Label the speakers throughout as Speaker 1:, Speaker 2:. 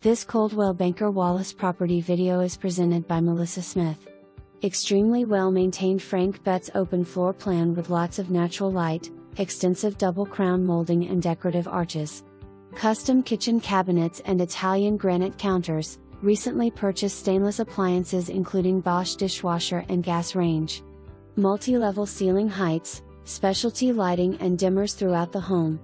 Speaker 1: This Coldwell Banker Wallace property video is presented by Melissa Smith. Extremely well-maintained Frank Betz open floor plan with lots of natural light, extensive double crown molding and decorative arches. Custom kitchen cabinets and Italian granite counters, recently purchased stainless appliances including Bosch dishwasher and gas range. Multi-level ceiling heights, specialty lighting and dimmers throughout the home.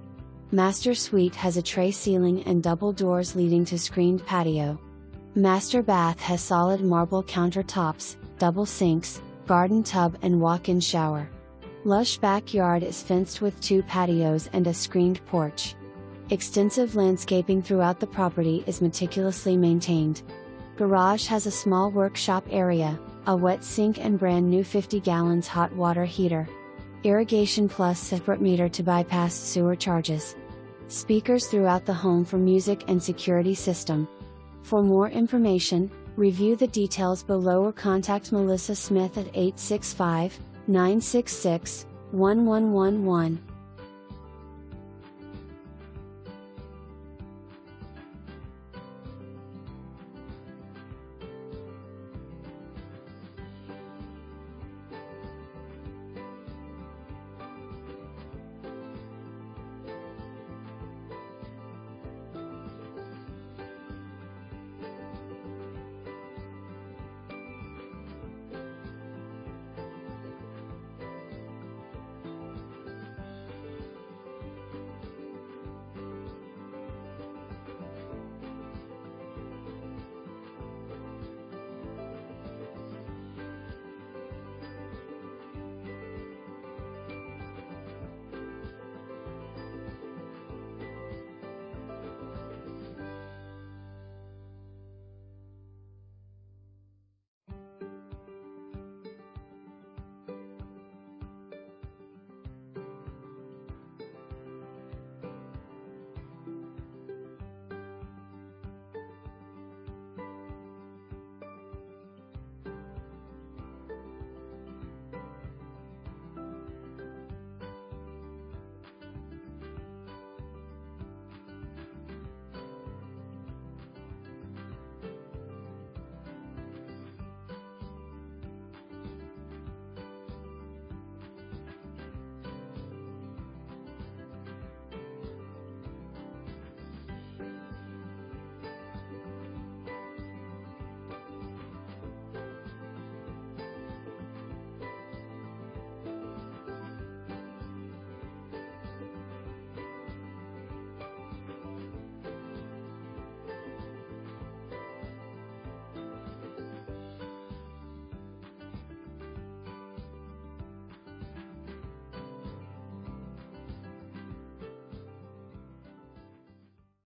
Speaker 1: Master suite has a tray ceiling and double doors leading to screened patio. Master bath has solid marble countertops, double sinks, garden tub and walk-in shower. Lush backyard is fenced with 2 patios and a screened porch. Extensive landscaping throughout the property is meticulously maintained. Garage has a small workshop area, a wet sink and brand new 50 gallons hot water heater. Irrigation plus separate meter to bypass sewer charges. Speakers throughout the home for music and security system. For more information, review the details below or contact Melissa Smith at 865-966-1111.